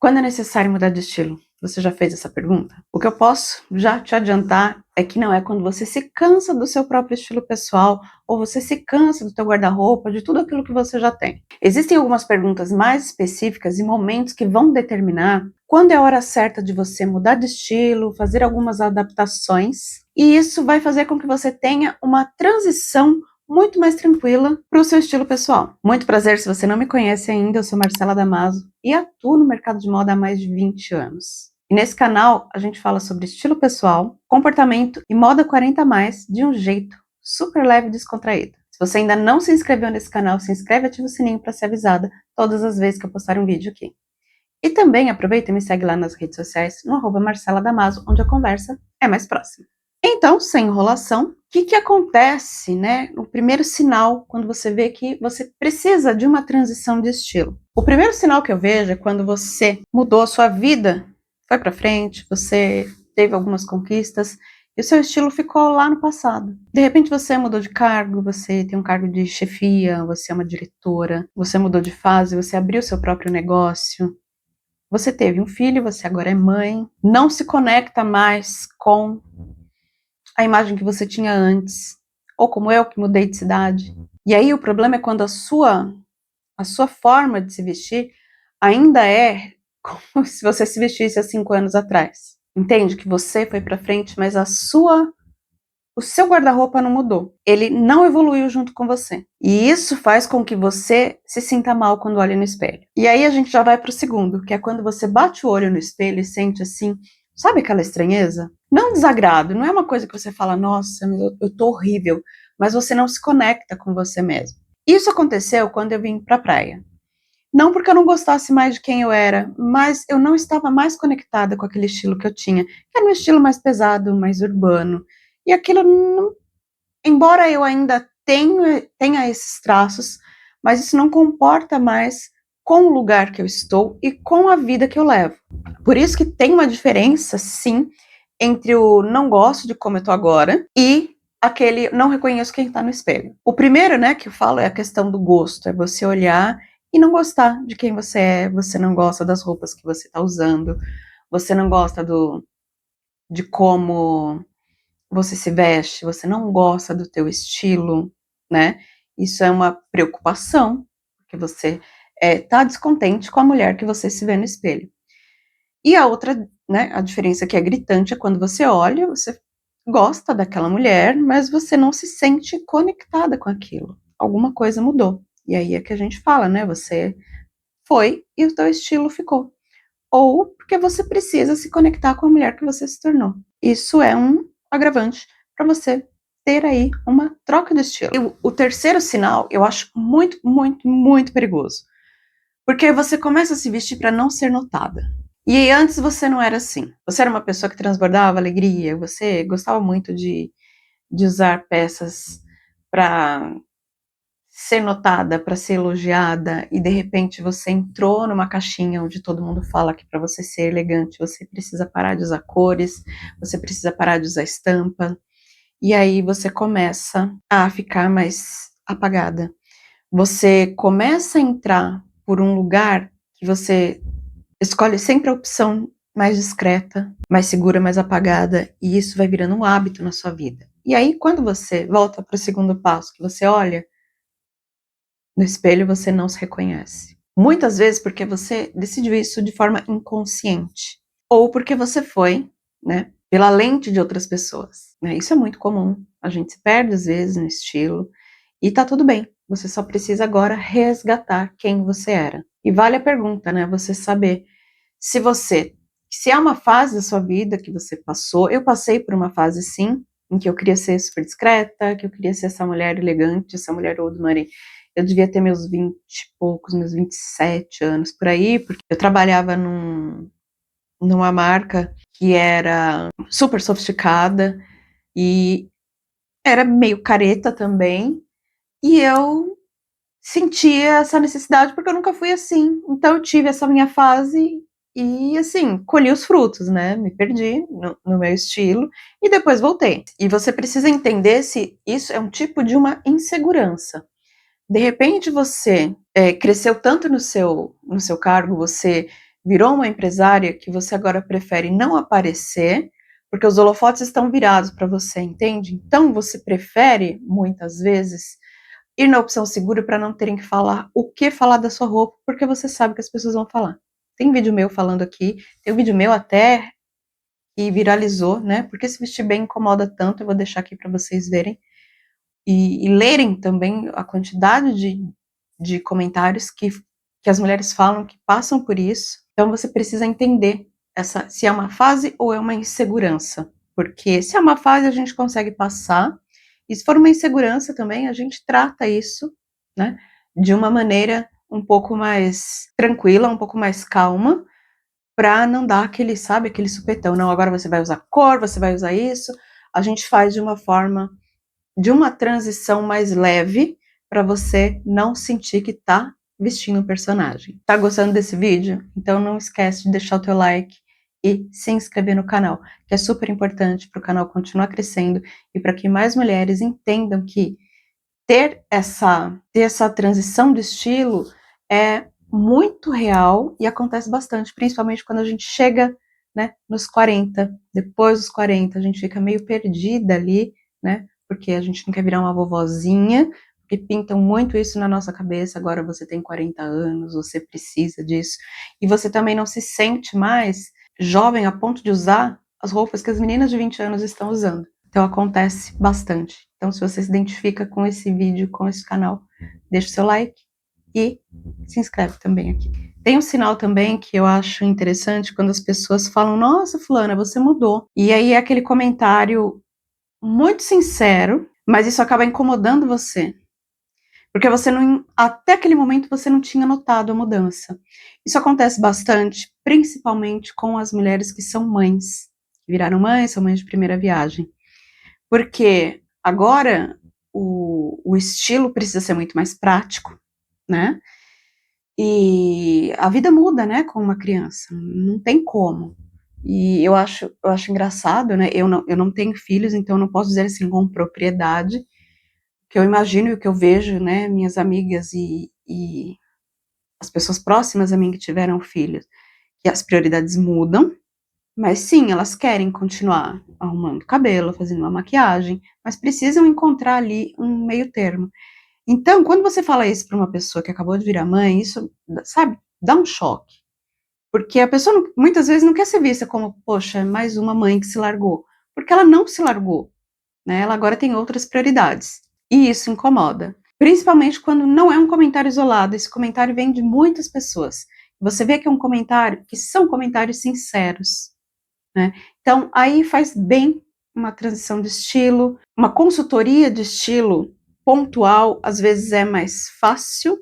Quando é necessário mudar de estilo? Você já fez essa pergunta? O que eu posso já te adiantar é que não é quando você se cansa do seu próprio estilo pessoal ou você se cansa do teu guarda-roupa, de tudo aquilo que você já tem. Existem algumas perguntas mais específicas e momentos que vão determinar quando é a hora certa de você mudar de estilo, fazer algumas adaptações, e isso vai fazer com que você tenha uma transição muito mais tranquila para o seu estilo pessoal. Muito prazer, se você não me conhece ainda, eu sou Marcela Damaso e atuo no mercado de moda há mais de 20 anos. E nesse canal a gente fala sobre estilo pessoal, comportamento e moda 40+, de um jeito super leve e descontraído. Se você ainda não se inscreveu nesse canal, se inscreve e ativa o sininho para ser avisada todas as vezes que eu postar um vídeo aqui. E também aproveita e me segue lá nas redes sociais, no @Marcela Damaso, onde a conversa é mais próxima. Então, sem enrolação, o que acontece, né? O primeiro sinal, quando você vê que você precisa de uma transição de estilo. O primeiro sinal que eu vejo é quando você mudou a sua vida, foi pra frente, você teve algumas conquistas e o seu estilo ficou lá no passado. De repente você mudou de cargo, você tem um cargo de chefia, você é uma diretora, você mudou de fase, você abriu seu próprio negócio, você teve um filho, você agora é mãe, não se conecta mais com a imagem que você tinha antes, ou como eu, que mudei de cidade. E aí o problema é quando a sua forma de se vestir ainda é como se você se vestisse há 5 anos atrás. Entende? Que você foi pra frente, mas o seu guarda-roupa não mudou. Ele não evoluiu junto com você. E isso faz com que você se sinta mal quando olha no espelho. E aí a gente já vai pro segundo, que é quando você bate o olho no espelho e sente assim, sabe aquela estranheza? Não desagrado, não é uma coisa que você fala, nossa, eu tô horrível, mas você não se conecta com você mesmo. Isso aconteceu quando eu vim pra praia. Não porque eu não gostasse mais de quem eu era, mas eu não estava mais conectada com aquele estilo que eu tinha, que era um estilo mais pesado, mais urbano. E aquilo, não, embora eu ainda tenha esses traços, mas isso não comporta mais com o lugar que eu estou e com a vida que eu levo. Por isso que tem uma diferença, sim, entre o não gosto de como eu tô agora e aquele não reconheço quem tá no espelho. O primeiro, né, que eu falo é a questão do gosto, é você olhar e não gostar de quem você é, você não gosta das roupas que você tá usando, você não gosta de como você se veste, você não gosta do teu estilo, né? Isso é uma preocupação, porque você tá descontente com a mulher que você se vê no espelho. E a outra, né, a diferença que é gritante é quando você olha, você gosta daquela mulher, mas você não se sente conectada com aquilo. Alguma coisa mudou. E aí é que a gente fala, né? Você foi e o teu estilo ficou. Ou porque você precisa se conectar com a mulher que você se tornou. Isso é um agravante para você ter aí uma troca de estilo. E o terceiro sinal eu acho muito, muito, muito perigoso. Porque você começa a se vestir para não ser notada. E antes você não era assim. Você era uma pessoa que transbordava alegria, você gostava muito de usar peças para ser notada, para ser elogiada, e de repente você entrou numa caixinha onde todo mundo fala que para você ser elegante você precisa parar de usar cores, você precisa parar de usar estampa, e aí você começa a ficar mais apagada. Você começa a entrar por um lugar que você escolhe sempre a opção mais discreta, mais segura, mais apagada, e isso vai virando um hábito na sua vida. E aí, quando você volta para o segundo passo, que você olha no espelho, você não se reconhece. Muitas vezes porque você decidiu isso de forma inconsciente, ou porque você foi, né, pela lente de outras pessoas, né? Isso é muito comum. A gente se perde às vezes no estilo, e tá tudo bem. Você só precisa agora resgatar quem você era. E vale a pergunta, né? Você saber se é uma fase da sua vida que você passou. Eu passei por uma fase, sim, em que eu queria ser super discreta, que eu queria ser essa mulher elegante, essa mulher ordinary. Eu devia ter meus 20 e poucos, meus 27 anos por aí, porque eu trabalhava numa marca que era super sofisticada e era meio careta também, e eu sentia essa necessidade porque eu nunca fui assim. Então eu tive essa minha fase e, assim, colhi os frutos, né? Me perdi no meu estilo e depois voltei. E você precisa entender se isso é um tipo de uma insegurança. De repente você cresceu tanto no seu cargo, você virou uma empresária que você agora prefere não aparecer, porque os holofotes estão virados para você, entende? Então você prefere, muitas vezes, ir na opção segura para não terem que falar o que falar da sua roupa, porque você sabe que as pessoas vão falar. Tem vídeo meu falando aqui, tem um vídeo meu até que viralizou, né? Porque se vestir bem incomoda tanto, eu vou deixar aqui para vocês verem. E lerem também a quantidade de comentários que as mulheres falam que passam por isso. Então você precisa entender se é uma fase ou é uma insegurança. Porque se é uma fase, a gente consegue passar, e se for uma insegurança também, a gente trata isso, né, de uma maneira um pouco mais tranquila, um pouco mais calma, para não dar aquele, sabe, aquele supetão. Não, agora você vai usar cor, você vai usar isso. A gente faz de uma forma, de uma transição mais leve, para você não sentir que tá vestindo um personagem. Tá gostando desse vídeo? Então não esquece de deixar o teu like e se inscrever no canal, que é super importante para o canal continuar crescendo e para que mais mulheres entendam que ter essa transição de estilo é muito real e acontece bastante, principalmente quando a gente chega, né, nos 40, depois dos 40, a gente fica meio perdida ali, né, porque a gente não quer virar uma vovozinha, porque pintam muito isso na nossa cabeça, agora você tem 40 anos, você precisa disso, e você também não se sente mais jovem a ponto de usar as roupas que as meninas de 20 anos estão usando. Então acontece bastante. Então se você se identifica com esse vídeo, com esse canal, deixa o seu like e se inscreve também aqui. Tem um sinal também que eu acho interessante quando as pessoas falam, nossa, fulana, você mudou. E aí é aquele comentário muito sincero, mas isso acaba incomodando você. Porque você não, até aquele momento você não tinha notado a mudança. Isso acontece bastante, principalmente com as mulheres que são mães, que viraram mães, são mães de primeira viagem. Porque agora o estilo precisa ser muito mais prático, né? E a vida muda, né, com uma criança, não tem como. E eu acho engraçado, né? Eu não tenho filhos, então eu não posso dizer assim com propriedade, que eu imagino e o que eu vejo, né, minhas amigas e as pessoas próximas a mim que tiveram filhos, que as prioridades mudam, mas sim, elas querem continuar arrumando cabelo, fazendo uma maquiagem, mas precisam encontrar ali um meio termo. Então, quando você fala isso para uma pessoa que acabou de virar mãe, isso, sabe, dá um choque. Porque a pessoa muitas vezes não quer ser vista como, poxa, mais uma mãe que se largou. Porque ela não se largou, né? Ela agora tem outras prioridades. E isso incomoda. Principalmente quando não é um comentário isolado, esse comentário vem de muitas pessoas. Você vê que é um comentário, que são comentários sinceros, né? Então, aí faz bem uma transição de estilo, uma consultoria de estilo pontual, às vezes é mais fácil,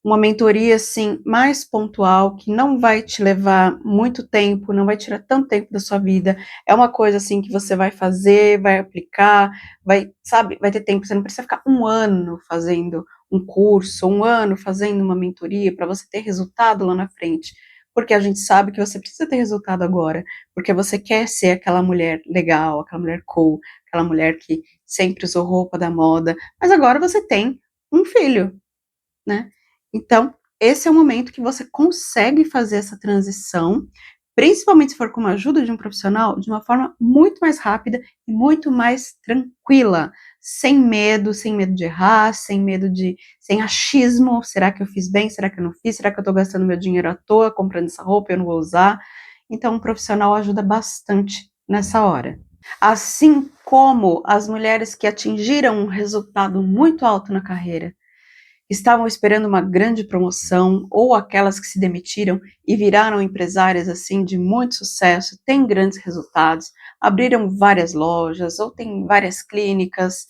uma mentoria assim mais pontual, que não vai te levar muito tempo, não vai tirar tanto tempo da sua vida, é uma coisa assim que você vai fazer, vai aplicar, vai, sabe, vai ter tempo, você não precisa ficar um ano fazendo um curso, um ano fazendo uma mentoria para você ter resultado lá na frente, porque a gente sabe que você precisa ter resultado agora, porque você quer ser aquela mulher legal, aquela mulher cool, aquela mulher que sempre usou roupa da moda, mas agora você tem um filho, né? Então, esse é o momento que você consegue fazer essa transição, principalmente se for com a ajuda de um profissional, de uma forma muito mais rápida e muito mais tranquila, sem medo de errar, sem achismo, será que eu fiz bem, será que eu não fiz, será que eu tô gastando meu dinheiro à toa comprando essa roupa, eu não vou usar? Então, um profissional ajuda bastante nessa hora. Assim como as mulheres que atingiram um resultado muito alto na carreira, estavam esperando uma grande promoção, ou aquelas que se demitiram e viraram empresárias assim de muito sucesso, têm grandes resultados, abriram várias lojas ou têm várias clínicas,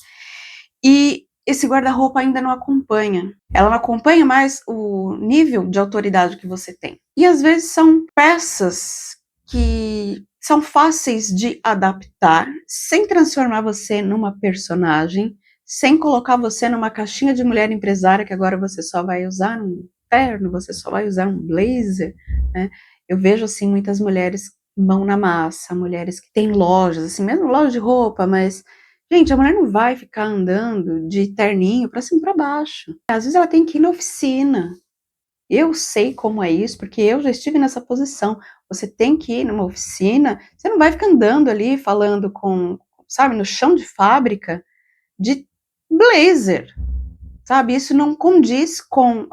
e esse guarda-roupa ainda não acompanha. Ela não acompanha mais o nível de autoridade que você tem. E às vezes são peças que são fáceis de adaptar, sem transformar você numa personagem, sem colocar você numa caixinha de mulher empresária que agora você só vai usar um terno, você só vai usar um blazer, né? Eu vejo assim muitas mulheres mão na massa, mulheres que têm lojas, assim, mesmo loja de roupa, mas gente, a mulher não vai ficar andando de terninho pra cima e pra baixo. Às vezes ela tem que ir na oficina, Eu sei como é isso, porque eu já estive nessa posição. Você tem que ir numa oficina, você não vai ficar andando ali falando com, sabe, no chão de fábrica de blazer, sabe? Isso não condiz com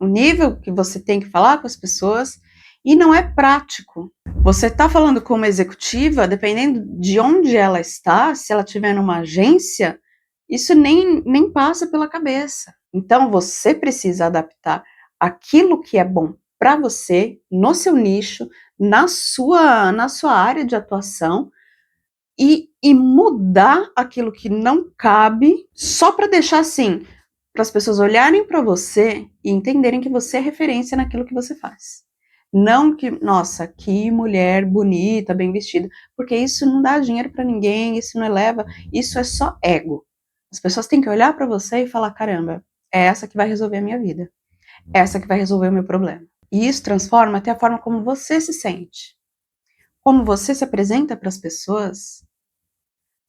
o nível que você tem que falar com as pessoas e não é prático. Você está falando com uma executiva, dependendo de onde ela está, se ela estiver numa agência, isso nem passa pela cabeça. Então, você precisa adaptar aquilo que é bom para você, no seu nicho, na sua área de atuação, e mudar aquilo que não cabe, só para deixar assim, para as pessoas olharem para você e entenderem que você é referência naquilo que você faz. Não que, nossa, que mulher bonita, bem vestida, porque isso não dá dinheiro para ninguém, isso não eleva, isso é só ego. As pessoas têm que olhar para você e falar: caramba, é essa que vai resolver a minha vida, é essa que vai resolver o meu problema. E isso transforma até a forma como você se sente, como você se apresenta para as pessoas.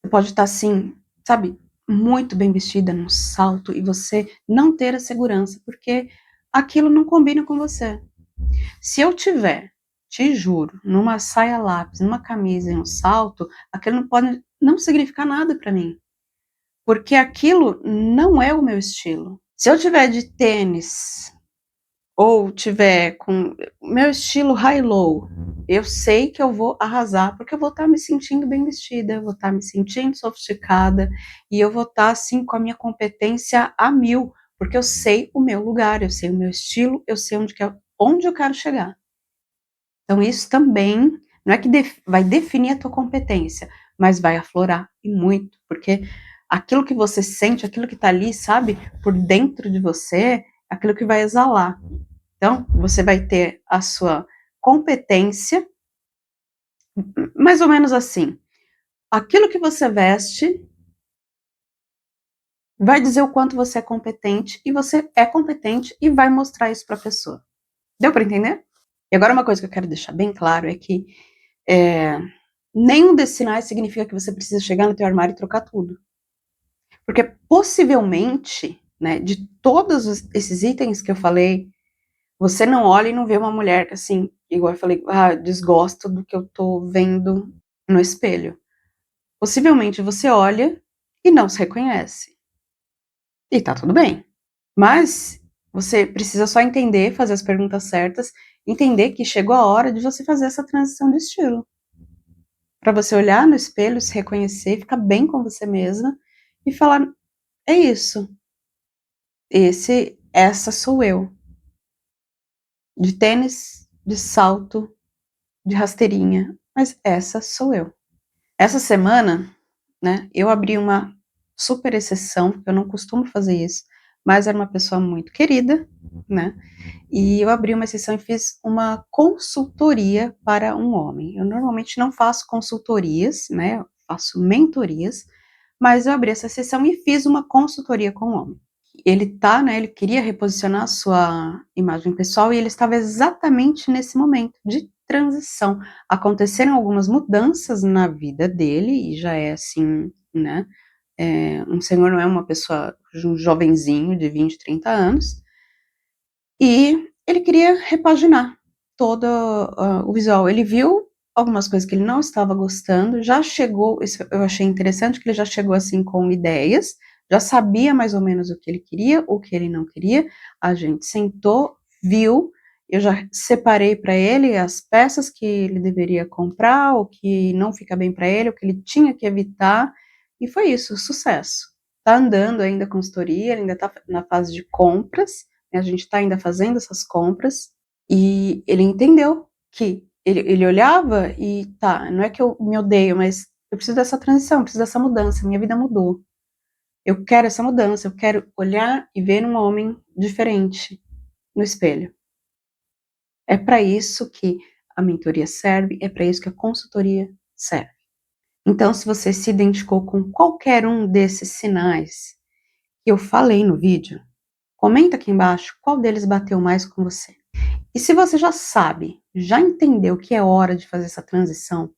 Você pode estar assim, sabe, muito bem vestida num salto e você não ter a segurança, porque aquilo não combina com você. Se eu tiver, te juro, numa saia lápis, numa camisa e um salto, aquilo não pode não significar nada para mim, porque aquilo não é o meu estilo. Se eu tiver de tênis ou tiver com o meu estilo high-low, eu sei que eu vou arrasar, porque eu vou estar me sentindo bem vestida, eu vou estar me sentindo sofisticada, e eu vou estar, assim, com a minha competência a 1000, porque eu sei o meu lugar, eu sei o meu estilo, eu sei onde eu quero chegar. Então isso também, não é que vai definir a tua competência, mas vai aflorar, e muito, porque aquilo que você sente, aquilo que está ali, sabe, por dentro de você, aquilo que vai exalar. Então, você vai ter a sua competência, mais ou menos assim. Aquilo que você veste vai dizer o quanto você é competente e vai mostrar isso para a pessoa. Deu para entender? E agora uma coisa que eu quero deixar bem claro é que nenhum desses sinais significa que você precisa chegar no teu armário e trocar tudo. Porque possivelmente, né, de todos esses itens que eu falei, você não olha e não vê uma mulher que, assim, igual eu falei, desgosto do que eu tô vendo no espelho. Possivelmente você olha e não se reconhece. E tá tudo bem. Mas você precisa só entender, fazer as perguntas certas, entender que chegou a hora de você fazer essa transição de estilo. Para você olhar no espelho, se reconhecer, ficar bem com você mesma e falar: é isso. Essa sou eu. De tênis, de salto, de rasteirinha, mas essa sou eu. Essa semana, né, eu abri uma super exceção, porque eu não costumo fazer isso, mas era uma pessoa muito querida, né, e eu abri uma exceção e fiz uma consultoria para um homem. Eu normalmente não faço consultorias, né, eu faço mentorias, mas eu abri essa exceção e fiz uma consultoria com um homem. Ele queria reposicionar a sua imagem pessoal e ele estava exatamente nesse momento de transição. Aconteceram algumas mudanças na vida dele e já é assim, né? Um senhor, não é uma pessoa, um jovenzinho de 20, 30 anos, e ele queria repaginar todo o visual. Ele viu algumas coisas que ele não estava gostando, já chegou, isso eu achei interessante, que ele já chegou assim com ideias, já sabia mais ou menos o que ele queria, o que ele não queria, a gente sentou, viu, eu já separei para ele as peças que ele deveria comprar, o que não fica bem para ele, o que ele tinha que evitar, e foi isso, sucesso. Tá andando ainda a consultoria, ele ainda está na fase de compras, né, a gente está ainda fazendo essas compras, e ele entendeu que ele olhava e tá, não é que eu me odeio, mas eu preciso dessa transição, eu preciso dessa mudança, minha vida mudou. Eu quero essa mudança, eu quero olhar e ver um homem diferente no espelho. É para isso que a mentoria serve, é para isso que a consultoria serve. Então, se você se identificou com qualquer um desses sinais que eu falei no vídeo, comenta aqui embaixo qual deles bateu mais com você. E se você já sabe, já entendeu que é hora de fazer essa transição,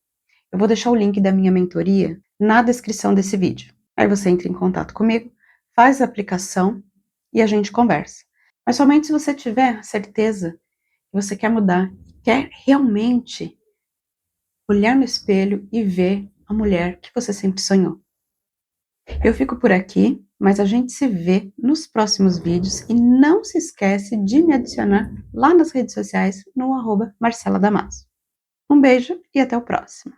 eu vou deixar o link da minha mentoria na descrição desse vídeo. Aí você entra em contato comigo, faz a aplicação e a gente conversa. Mas somente se você tiver certeza que você quer mudar, quer realmente olhar no espelho e ver a mulher que você sempre sonhou. Eu fico por aqui, mas a gente se vê nos próximos vídeos e não se esquece de me adicionar lá nas redes sociais no @Marcela Damasio. Um beijo e até o próximo.